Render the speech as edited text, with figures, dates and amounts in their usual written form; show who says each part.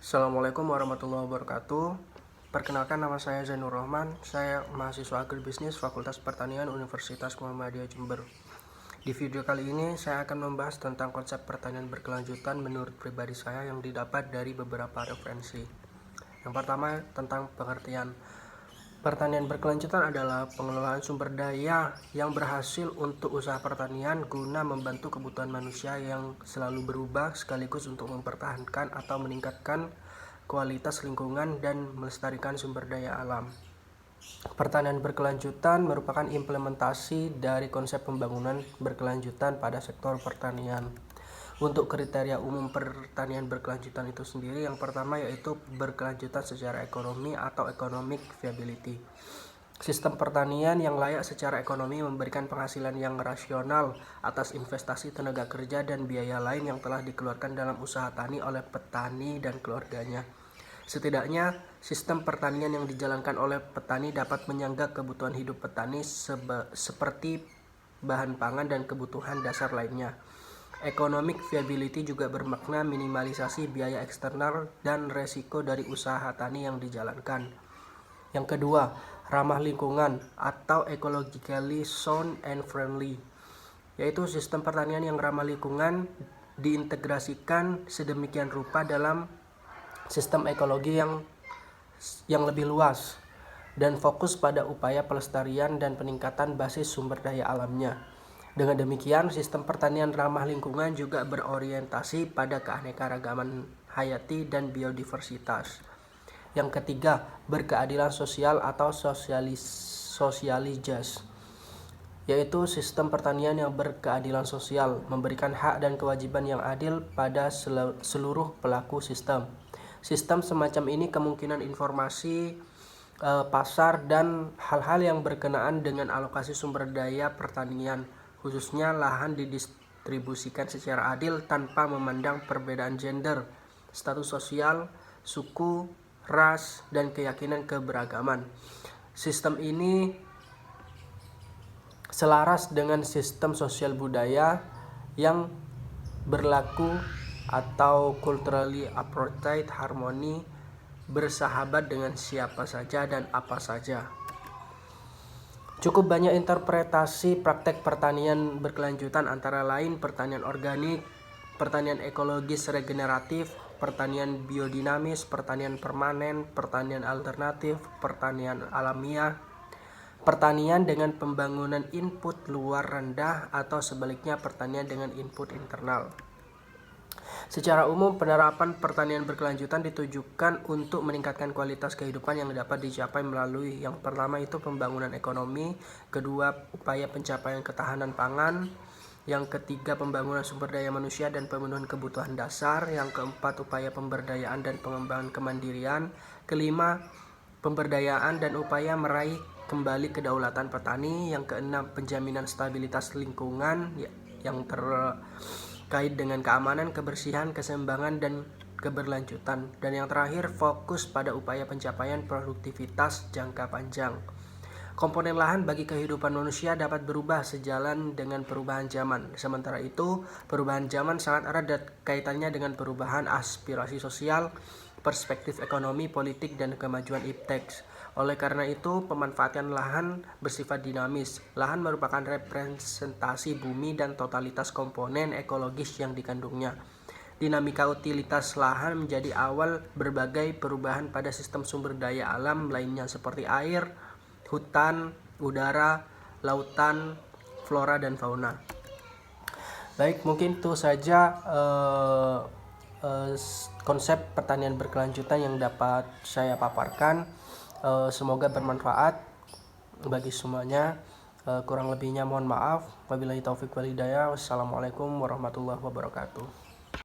Speaker 1: Assalamualaikum warahmatullahi wabarakatuh. Perkenalkan, nama saya Zainur Rahman. Saya mahasiswa agribisnis Fakultas Pertanian Universitas Muhammadiyah Jember. Di video kali ini saya akan membahas tentang konsep pertanian berkelanjutan menurut pribadi saya yang didapat dari beberapa referensi. Yang pertama, tentang pengertian. Pertanian berkelanjutan adalah pengelolaan sumber daya yang berhasil untuk usaha pertanian guna membantu kebutuhan manusia yang selalu berubah, sekaligus untuk mempertahankan atau meningkatkan kualitas lingkungan dan melestarikan sumber daya alam. Pertanian berkelanjutan merupakan implementasi dari konsep pembangunan berkelanjutan pada sektor pertanian. Untuk kriteria umum pertanian berkelanjutan itu sendiri, yang pertama yaitu berkelanjutan secara ekonomi atau economic viability. Sistem pertanian yang layak secara ekonomi memberikan penghasilan yang rasional atas investasi tenaga kerja dan biaya lain yang telah dikeluarkan dalam usaha tani oleh petani dan keluarganya. Setidaknya, sistem pertanian yang dijalankan oleh petani dapat menyangga kebutuhan hidup petani seperti bahan pangan dan kebutuhan dasar lainnya. Economic viability juga bermakna minimalisasi biaya eksternal dan resiko dari usaha tani yang dijalankan. Yang kedua, ramah lingkungan atau ecologically sound and friendly, yaitu sistem pertanian yang ramah lingkungan diintegrasikan sedemikian rupa dalam sistem ekologi yang lebih luas dan fokus pada upaya pelestarian dan peningkatan basis sumber daya alamnya. Dengan demikian, sistem pertanian ramah lingkungan juga berorientasi pada keanekaragaman hayati dan biodiversitas. Yang ketiga, berkeadilan sosial atau sosialitas, yaitu sistem pertanian yang berkeadilan sosial, memberikan hak dan kewajiban yang adil pada seluruh pelaku sistem. Sistem semacam ini kemungkinan informasi pasar dan hal-hal yang berkenaan dengan alokasi sumber daya pertanian, khususnya lahan, didistribusikan secara adil tanpa memandang perbedaan gender, status sosial, suku, ras, dan keyakinan keberagaman. Sistem ini selaras dengan sistem sosial budaya yang berlaku atau culturally apartheid harmony, bersahabat dengan siapa saja dan apa saja. Cukup banyak interpretasi praktek pertanian berkelanjutan, antara lain pertanian organik, pertanian ekologis regeneratif, pertanian biodinamis, pertanian permanen, pertanian alternatif, pertanian alamiah, pertanian dengan pembangunan input luar rendah, atau sebaliknya pertanian dengan input internal. Secara umum, penerapan pertanian berkelanjutan ditujukan untuk meningkatkan kualitas kehidupan yang dapat dicapai melalui yang pertama itu pembangunan ekonomi, kedua upaya pencapaian ketahanan pangan, yang ketiga pembangunan sumber daya manusia dan pemenuhan kebutuhan dasar, yang keempat upaya pemberdayaan dan pengembangan kemandirian, kelima pemberdayaan dan upaya meraih kembali kedaulatan petani, yang keenam penjaminan stabilitas lingkungan yang terkait dengan keamanan, kebersihan, keseimbangan, dan keberlanjutan, dan yang terakhir fokus pada upaya pencapaian produktivitas jangka panjang. Komponen lahan bagi kehidupan manusia dapat berubah sejalan dengan perubahan zaman. Sementara itu, perubahan zaman sangat erat kaitannya dengan perubahan aspirasi sosial, perspektif ekonomi, politik, dan kemajuan ipteks. Oleh karena itu, pemanfaatan lahan bersifat dinamis. Lahan merupakan representasi bumi dan totalitas komponen ekologis yang dikandungnya. Dinamika utilitas lahan menjadi awal berbagai perubahan pada sistem sumber daya alam lainnya seperti air, hutan, udara, lautan, flora, dan fauna. Baik, mungkin itu saja konsep pertanian berkelanjutan yang dapat saya paparkan. Semoga bermanfaat bagi semuanya. Kurang lebihnya mohon maaf. Wabillahi taufik wal hidayah. Wassalamualaikum warahmatullahi wabarakatuh.